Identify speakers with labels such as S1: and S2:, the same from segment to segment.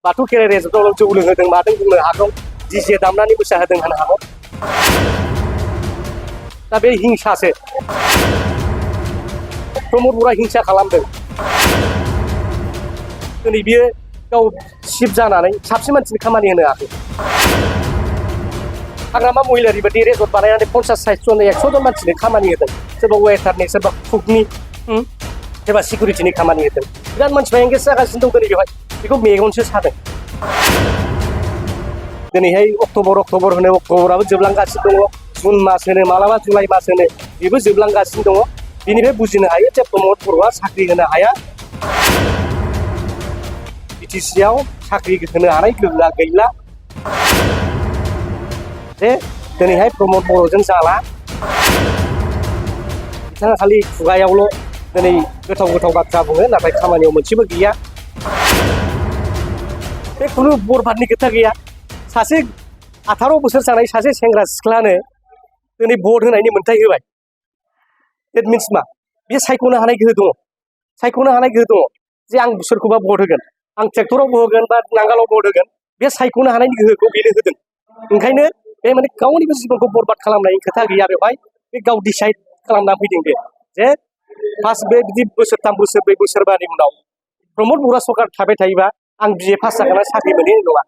S1: बाथौ खेराइ रेजर्टआव जौ लोंहोदों मादों बुंनो हागौ DJ दामनानै मोसाहोदों होनो हागौ दा बे हिंसासो प्रमद बर'आ हिंसा खालामदों दिनै बियो गाव सिफ जानानै साबसिन मानसिनि खामानि होनो हायाखै हाग्रामा महिलारि बायदि रेजर्ट बानायनानै 50-60 जन 100 जन मानसिनि खामानि होदों सोरबा वेटारनि सोरबा कुकनि सोरबा सिकिउरिटिनि खामानि होदों बिराद मानसिफ्रा एंगेज जागासिनो दं दिनै बेवहाय बेखौ मेगनसो सादों दिनैहाय अक्ट'बर होनो अक्ट'बराबो जोबलांगासिनो दङ जुन मास होनो मालाबा जुलाइ मास होनो बेबो जोबलांगासिनो दङ बेनिफ्राय बुजिनो हायो जे प्रमद बर'आ साख्रि होनो हाया बिटिसिआव साख्रि होनो हानाय गोहोआ गैला जे दिनैहाय प्रमद बर'जों जाला बिथाङा खालि खुगायावल' दिनै गोथाव बाथ्रा बुङो नाथाय खामानियाव मोनसेबो गैया बे खुनु बरबादनि खोथा गैया सासे 18 बोसोर जानाय सासे सेंग्रा सिख्लानो दिनै भट होनायनि मोन्थाय होबाय देट मिन्स मा बे सायख'नो हानाय गोहो दङ जे आं सोरखौबा भट होगोन आं ट्रेक्टरावबो होगोन बा नांगालाव भट होगोन बे सायख'नो हानायनि गोहोखौ बेनो होदों ओंखायनो बे माने गावनिबो जिबनखौ बरबाद खालामनायनि खोथा गैया बेवहाय बे गाव डिसाइड खालामना फैदों बे जे फार्स्ट बे बिदि बोसोरथाम बोसोरब्रै बोसोरबानि उनाव प्रमद बर'आ सरकार थाबाय थायोबा आं BA पास जाखांनानै साख्रि मोनहैनाय नङा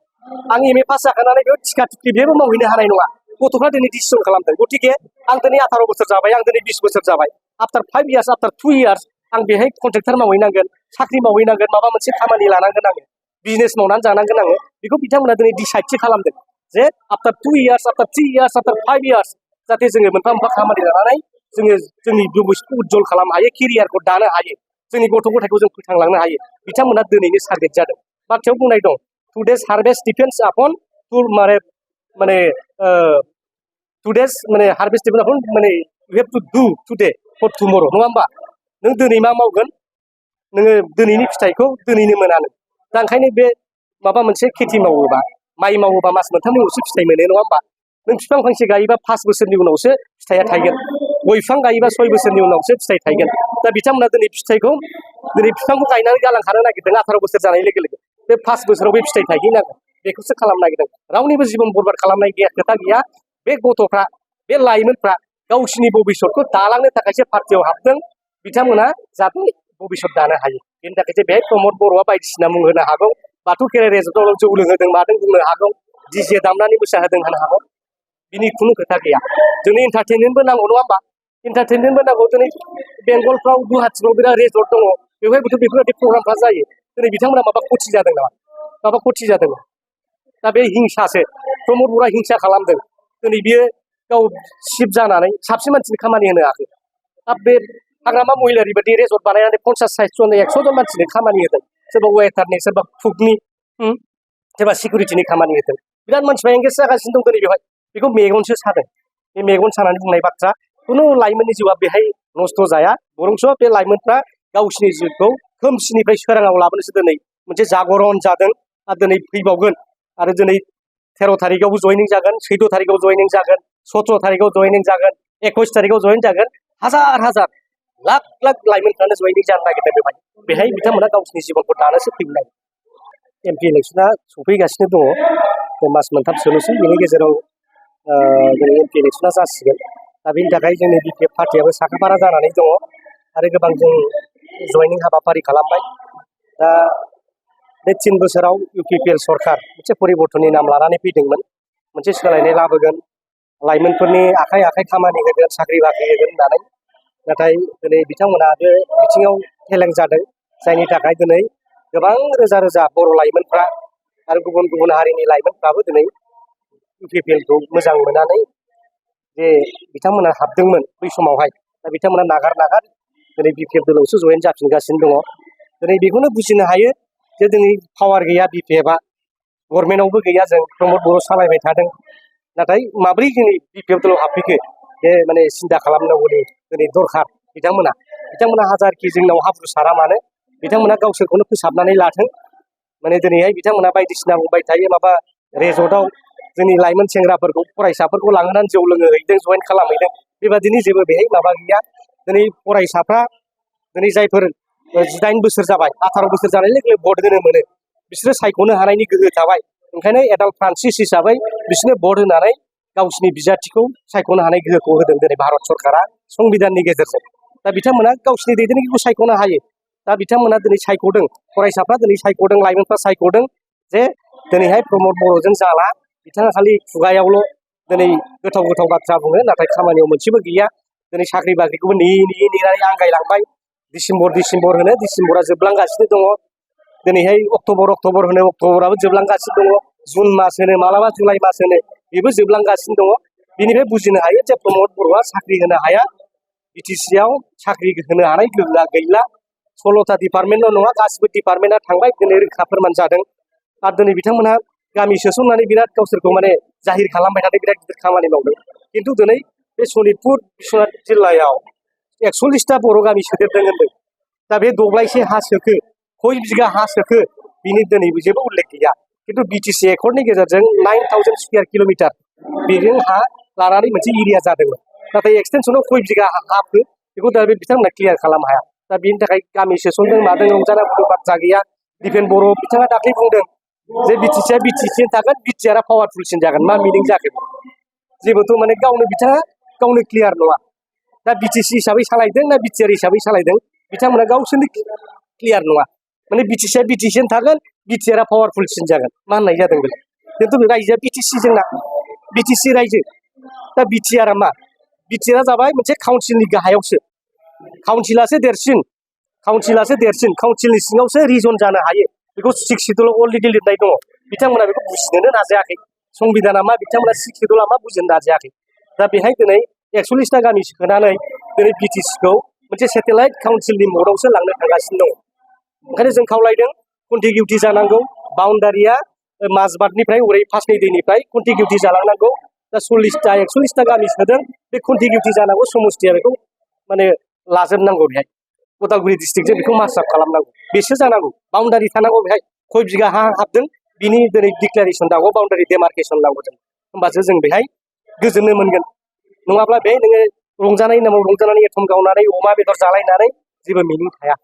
S1: आं MA पास जाखांनानै बेयाव थिखा थिखि बेबो मावहैनो हानाय नङा गथ'फ्रा दिनै डिसिसन खालामदों गतिके आं दिनै 18 बोसोर जाबाय आं दिनै 20 बोसोर जाबाय आफ्टार 5 इयार्स आफ्टार 2 इयार्स आं बेहाय कन्ट्रेक्टर मावहैनांगोन साख्रि मावहैनांगोन माबा मोनसे खामानि लानांगोन आङो बिजनेस मावनानै जानांगोन आङो बेखौ बिथांमोना दिनै डिसाइडसो खालामदों जे after 2 years after 3 years after 5 years जाहाथे जोङो मोनफा मोनफा खामानि लानानै जोङो जोंनि भबिष्यतखौ उज्जवल खालामनो हायो केरियारखौ दानो हायो जोंनि गथ' गथायखौ जों फोथांलांनो हायो बिथांमोना दिनैनो साग्रिद जादों बाथ्रायाव बुंनाय दं today's harvest depends upon today's harvest depends upon you have to do today for tomorrow नङा होमबा नों दिनै मा मावगोन नोङो दिनैनि फिथाइखौ दिनैनो मोना नों दा ओंखायनो बे माबा मोनसे खेथि मावोबा माइ मावोबा मास मोनथामनि उनावसो फिथाइ मोनो नङा होमबा नों बिफां फांसे गायोबा 5 बोसोरनि उनावसो फिथाइया थायगोन गय बिफां गायोबा 6 बोसोरनि उनावसो फिथाइ थायगोन दा बिथांमोना दिनै बिफांखौ गायनानै गालांखानो नागिरदों 18 बोसोर जानाय लोगो लोगो बे 5 बोसोराव बे फिथाइ थायहैनांगोन बेखौसो खालामनो नागिरदों रावनिबो जिबन बरबाद खालामनाय गैया खोथा गैया बे गथ'फ्रा बे लाइमोनफ्रा गावसिनि भबिष्यतखौ दालांनो थाखायसो पार्टियाव हाबदों बिथांमोना जाहाथे भबिष्यत दानो हायो बेनि थाखायसो बेहाय प्रमद बर'आ बायदिसिना मुं होनो हागौ बाथौ खेराइ रेजर्टआव जौ लोंहोदों मादों बुंनो हागौ DJ दामनानै मोसाहोदों होनो हागौ बिनि खुनु खोथा गैया जोंनो एन्टारटेनमेन्टबो नांगौ नङा होमबा एन्टारटेनमेन्टबो नांगौ दिनै बेंगलफ्राव गुवाहाटिफ्राव बिराद रेजर्ट दङ बेवहायबोथ' बेफोरबायदि प्रग्रामफ्रा जायो दिनै बिथांमोना माबा खथि जादों दा बे हिंसासो प्रमद बर'आ हिंसा खालामदों दिनै बियो गाव सिफ जानानै साबसिन मानसिनि खामानि होनो हायाखै बे हाग्रामा महिलारि बायदि रेजर्ट बानायनानै 50-60 जन 100 जन मानसिनि खामानि होदों सोरबा वेटारनि सोरबा कुकनि सोरबा सिकिउरिटिनि खामानि होदों बिराद मानसिफ्रा एंगेज जागासिनो दं दिनै बेवहाय बेखौ मेगनसो सादों बे मेगन सानानै बुंनाय बाथ्रा खुनु लाइमोननि जिउआ बेहाय नस्थ' जाया बरंस' बे लाइमोनफ्रा गावसिनि जिउखौ खोमसिनिफ्राय सोराङाव लाबोनोसो दिनै मोनसे जागरन जादों आरो दिनै फैबावगोन आरो दिनै 13 तारिखआवबो जयनिं जागोन 14 तारिखआव जयनिं जागोन 17 तारिखआव जयनिं जागोन 21 तारिखआव जयेन जागोन हाजार लाख लाइमोनफ्रानो जयनिं जानो नागिरदों बेहाय बिथांमोना गावसिनि जिबनखौ दानोसो फैनाय MP इलेक्सना सफैगासिनो दङ मास मोनथामसोल'सै बेनि गेजेराव जोंनि MP इलेक्सना जासिगोन दा बेनि थाखाय जोंनि BPF पार्टियाबो साखाफारा जानानै दङ आरो गोबां जों जयनिं हाबाफारि खालामबाय दा बे 3 बोसोराव UPPL सरकार मोनसे परिबर्तननि नाम लानानै फैदोंमोन मोनसे सोलायनाय लाबोगोन लाइमोनफोरनि आखाइ खामानि होगोन साख्रि बाख्रि होगोन होननानै नाथाय दिनै बिथांमोना बे बिथिङाव फेलें जादों जायनि थाखाय दिनै गोबां रोजा बर' लाइमोनफ्रा आरो गुबुन हारिनि लाइमोनफ्राबो दिनै UPPLखौ मोजां मोननानै जे बिथांमोना हाबदोंमोन बै समावहाय दा बिथांमोना नागार दिनै BPF दलावसो जयेन जाफिनगासिनो दङ दिनै बेखौनो बुजिनो हायो जे दिनै पावार गैया BPFआ गभर्नमेन्टआवबो गैया जों प्रमद बर' सालायबाय थादों नाथाय माब्रै जोंनि BPF दलाव हाबफैखो बे सिन्था खालामनांगौनि दिनै दरखार बिथांमोना हाजारखि जोंनाव हाब्रु सारा मानो बिथांमोना गावसोरखौनो फोसाबनानै लाथों दिनैहाय बिथांमोना बायदिसिना बुंबाय थायो माबा रेजर्टआव जोंनि लाइमोन सेंग्राफोरखौ फरायसाफोरखौ लांनानै जौ लोंहोहैदों जयेन खालामहैदों बेबादिनि जेबो बेहाय माबा गैया दिनै फरायसाफ्रा दिनै जायफोर 18 बोसोर जाबाय 18 बोसोर जानाय लोगो लोगो भट होनो मोनो बिसोरो सायख'नो हानायनि गोहो थाबाय ओंखायनो एडाल्ट फ्रान्सिस हिसाबै बिसोरनो भट होनानै गावसिनि बिजाथिखौ सायख'नो हानाय गोहोखौ होदों दिनै भारत सरकारा संबिधाननि गेजेरजों दा बिथांमोना गावसिनि दैदेनगिरिखौ सायख'नो हायो दा बिथांमोना दिनै सायख'दों फरायसाफ्रा दिनै सायख'दों लाइमोनफ्रा सायख'दों जे दिनैहाय प्रमद बर'जों जाला बिथाङा खालि खुगायावल' दिनै गोथाव गोथाव बाथ्रा बुङो नाथाय खामानियाव मोनसेबो गैया दिनै साख्रि बाख्रिखौबो नेनानै आंगायलांबाय डिसेम्बर होनो डिसेम्बरा जोबलांगासिनो दङ दिनैहाय अक्ट'बर होनो अक्ट'बराबो जोबलांगासिनो दङ जुन मास होनो मालाबा जुलाइ मास होनो बेबो जोबलांगासिनो दङ बेनिफ्राय बुजिनो हायो जे प्रमद बर'आ साख्रि होनो हाया बिटिसिआव साख्रि होनो हानाय गोहोआ गैला 16टा डिपार्टमेन्टल' नङा गासिबो डिपार्टमेन्टआ थांबाय दिनै रोखा फोरमान जादों आरो दिनै बिथांमोनहा गामि सोसननानै बिराद गावसोरखौ माने जाहिर खालामबाय थानाय बिराद गिदिर खामानि मावदों खिन्थु दिनै बे सनितपुर बिश्वनाथ जिल्लायाव 41टा बर' गामि सोदेरदों होनदों दा बे दब्लायसे हा सोखो खय बिगा हा सोखो बिनि दिनै जेबो उल्लेख गैया खिन्थु बिटिसि एकर्डनि गेजेरजों 9000 स्कुवेर किल'मिटार बेजों हा लानानै मोनसे एरिया जादोंमोन नाथाय एक्सटेनसनाव खय बिगा हाखो बेखौ दा बे बिथांमोना क्लियार खालामनो हाया दा बेनि थाखाय गामि सोसनदों मादों रंजानांगौ बाथ्रा गैया दिपेन बर' बिथाङा दाख्लै बुंदों जे बिटिसिआ बिटिसि थागोन बिटिआरआ पावारफुलसिन जागोन मा मिनिं जाखो जेबोथ' माने गावनो क्लियार नङा दा बिटिसि हिसाबै सालायदों ना बिटिआर हिसाबै सालायदों बिथांमोना गावसोरनो क्लियार नङा माने बिटिसिआ बिटिसिआनो थागोन बिटिआरआ पावारफुलसिन जागोन मा होननाय जादों बे खिन्थु रायजोआ बिटिसि जोंना बिटिसि रायजो दा बिटिआरआ मा बिटिआरआ जाबाय मोनसे काउन्सिलनि गाहायावसो काउन्सिलासो देरसिन काउन्सिलनि सिङावसो रिजन जानो हायो बेखौ 6 सिडुलाव अलरेडि लिरनाय दङ बिथांमोना बेखौ बुजिनोनो नाजायाखै संबिधाना मा बिथांमोना 6 सिडुला मा बुजिनो नाजायाखै दा बेहाय दिनै 41टा गामि सोनानै दिनै बिटिसिखौ मोनसे सेटेलाइट काउन्सिलनि मदआवसो लांनो थांगासिनो दङ ओंखायनो जों खावलायदों कन्टिगिउटि जानांगौ बाउन्डारिया माजबाटनिफ्राय ओरै फासनि दैनिफ्राय कन्टिगिउटि जालांनांगौ दा 41टा गामि सोदों बे कन्टिगिउटि जानांगौ समस्थिया बेखौ माने लाजोबनांगौ बेहाय उदालगुरि डिस्ट्रिक्टजों बेखौ मार्चाप खालामनांगौ बेसो जानांगौ बाउन्डारि थानांगौ बेहाय खय बिगा हा हाबदों बिनि दिनै डिक्लारेसन नांगौ बाउन्डारि डेमार्केसन नांगौ जों होमबासो जों बेहाय गोजोननो मोनगोन नङाब्ला बेहाय नोङो रंजानाय नामाव रंजानानै एथम गावनानै अमा बेदर जालायनानै जेबो मिनिं थाया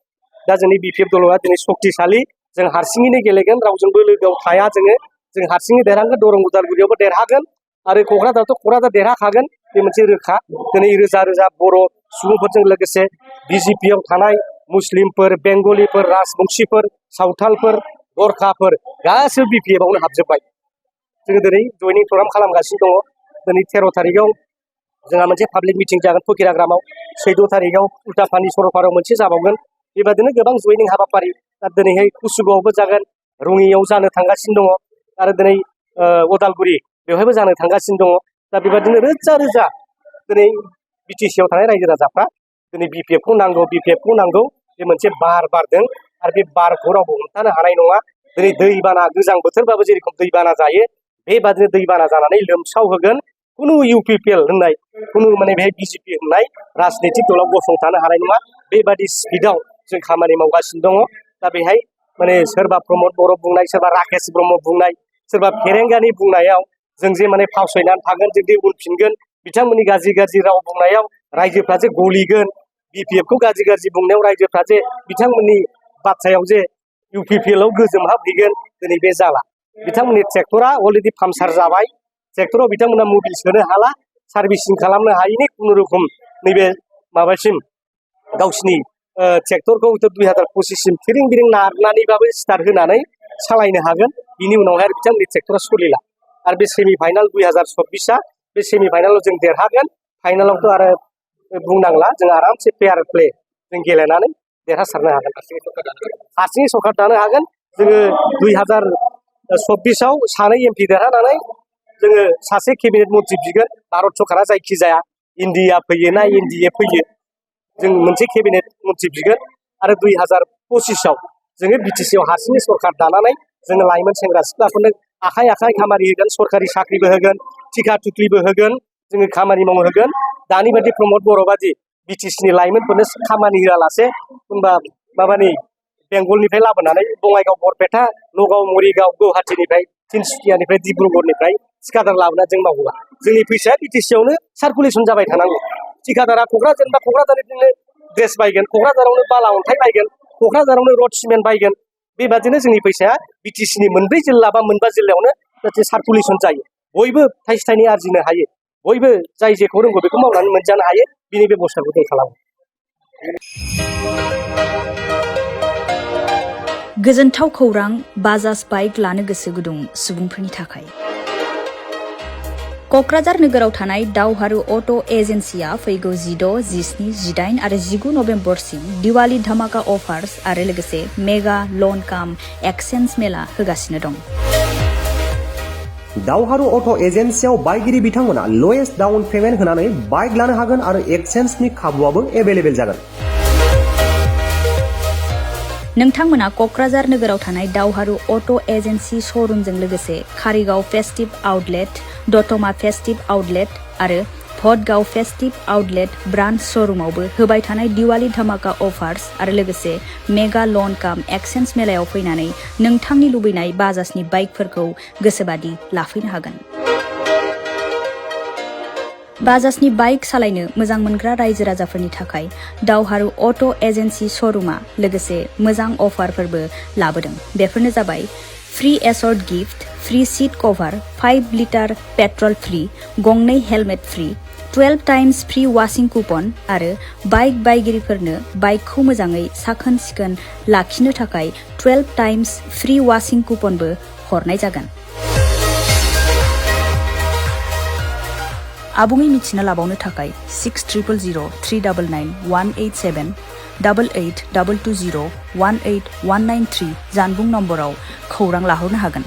S1: दा जोंनि बिपिएफ दलआ दिनै सक्तिशालि जों हारसिङैनो गेलेगोन रावजोंबो लोगोआव थाया जों हारसिङै देरहागोन दरं उदालगुरियावबो देरहागोन आरो क'क्राझार देरहाखागोन बे मोनसे रोखा दिनै रोजा रोजा बर' सुबुंफोरजों लोगोसे बिजेपिआव थानाय मुस्लिमफोर बेंगलिफोर राजबंशिफोर सावथालफोर गरखाफोर गासैबो बिपिएफआवनो हाबजोब्बाय जोङो दिनै जयनिं प्रग्राम खालामगासिनो दङ दिनै 13 तारिखआव जोंहा मोनसे पाब्लिक मिटिं जागोन फकिराग्रामाव 14 तारिखआव उल्टापानि सरलपारायाव मोनसे जाबावगोन बेबादिनो गोबां जयनिं हाबाफारि दा दिनैहाय कुसुगावआवबो जागोन रङियाव जानो थांगासिनो दङ आरो दिनै उदालगुरि बेवहायबो जानो थांगासिनो दङ दा बेबादिनो रोजा रोजा दिनै बिटिसिआव थानाय रायजो राजाफ्रा दिनै बिपिएफखौ नांगौ बे मोनसे बार बारदों आरो बे बारखौ रावबो हमथानो हानाय नङा दिनै दैबाना गोजां बोथोरबाबो जेरेखम दैबाना जायो बेबादिनो दैबाना जानानै लोमसाव होगोन खुनु इउपिपिएल होननाय खुनु माने बेहाय बिजेपि होननाय राजनितिक दलाव गसंथानो हानाय नङा बेबादि स्पिडआव जों खामानि मावगासिनो दङ दा बेहाय माने सोरबा प्रमद बर' बुंनाय सोरबा राकेश ब्रह्म बुंनाय सोरबा फेरेंगानि बुंनायाव जों जे माने फावसायनानै थागोन जों जे उनफिनगोन बिथांमोननि गाज्रि राव बुंनायाव रायजोफ्रा जे गलिगोन बिपिएफखौ गाज्रि बुंनायाव रायजोफ्रा जे बिथांमोननि बाथ्रायाव जे इउपिपिएलआव गोजोमहाबहैगोन दिनै बे जाला बिथांमोननि ट्रेक्टरा अलरेडि पामचार जाबाय ट्रेक्टराव बिथांमोना मबिल सोनो हाला सार्भिसिं खालामनो हायिनि खुनुरुखुम नैबे माबासिम गावसिनि ट्रेक्टरखौ 2025सिम थिरिं बिरिं नारनानैबाबो स्टार्ट होनानै सालायनो हागोन बिनि उनावहाय बिथांमोननि ट्रेक्टरा सोलिला आरो बे सेमि फाइनाल 2024आ बे सेमि फाइनालाव जों देरहागोन फाइनालावथ' आरो बुंनांला जों आरामसे फेयार प्ले जों गेलेनानै देरहासारनो हागोन हारसिङै सरकार दानो हागोन जोङो 2024आव सानै एमपि देरहानानै जोङो सासे केबिनेट मन्त्रि बिगोन भारत सरकारा जायखिजाया इन्डिया फैयो ना एनडिए फैयो जों मोनसे केबिनेट मन्त्रि बिगोन आरो 2025आव जोङो बिटिसिआव हारसिङै सरकार दानानै जोङो लाइमोन सेंग्रा सिख्लाफोरनो आखाइ खामानि होगोन सरकारि साख्रिबो होगोन टिका टुक्लिबो होगोन जोङो खामानि मावनो होगोन दानि बायदि प्रमद बर' बादि बिटिसिनि लाइमोनफोरनो खामानि होआलासे होनबा माबानि बेंगलनिफ्राय लाबोनानै बङाइगाव बरपेटा नगाव मरिगाव गुवाहाटीनिफ्राय तिनसुकियानिफ्राय डिब्रुगड़निफ्राय थिकादार लाबोनानै जों मावोबा जोंनि फैसाया बिटिसिआवनो सार्कुलेसन जाबाय थानांगौ थिकादारा क'क्राझारनिफ्रायनो ड्रेस बायगोन क'क्राझारावनो बाला अन्थाइ बायगोन क'क्राझारावनो रड सिमेन्ट बायगोन बेबादिनो जोंनि फैसाया बिटिसिनि मोनब्रै जिल्ला बा मोनबा जिल्लायावनो जाहाथे सार्कुलेसन जायो बयबो थाइसे थाइनै आरजिनो हायो बयबो जाय जेखौ रोंगौ बेखौ मावनानै मोनजानो हायो बिनि बेबस्थाखौ जों खालामो।
S2: गोजोनथाव खौरां बाजाज बाइक लानो गोसो गुदुं सुबुंफोरनि थाखाय। क'क्राझार नोगोराव थानाय दावहारु अट' एजेन्सिया फैगौ 16, 17, 18 आरो 19 नभेम्बरसिम दिवाली धामाका अफार्स आरो लोगोसे मेगा लन काम एक्सचेन्ज मेला होगासिनो दं।
S3: दावहारु अट' एजेन्सियाव बायगिरि बिथांमोना लवेस्ट डाउन पेमेन्ट होनानै बाइक लानो हागोन आरो एक्सचेन्जनि खाबुआबो एभेलेबेल जागोन।
S2: नोंथांमोना क'क्राझार नोगोराव थानाय दावहारु अट' एजेन्सि श'रुमजों लोगोसे कारिगाव फेस्टिभ आउटलेट, दतमा फेस्टिभ आउटलेट आरो भटगाव फेस्टिभ आउटलेट ब्रान्च श'रुमावबो होबाय थानाय दिवाली धामाका अफार्स आरो लोगोसे मेगा लन काम एक्सचेन्ज मेलायाव फैनानै नोंथांनि लुबैनाय बाजाजनि बाइकफोरखौ गोसोबादि लाफैनो हागोन। बाजाजनि बाइक सालायनो मोजां मोनग्रा रायजो राजाफोरनि थाखाय दावहारु अट' एजेन्सि श'रुमा लोगोसे मोजां अफारफोरबो लाबोदों। बेफोरनो जाबाय फ्री एसर्ट gift, free seat cover, 5 litre petrol free, गंनै helmet free, 12 times free washing coupon आरो बाइक बायगिरिफोरनो बाइकखौ मोजाङै साखोन सिखोन लाखिनो थाखाय 12 टाइम्स फ्री वाशिं कुपनबो हरनाय जागोन। आबुङै मिथिना लाबावनो थाखाय 60000399 187 88 220 18193 जानबुं नम्बराव खौरां लाहरनो हागोन।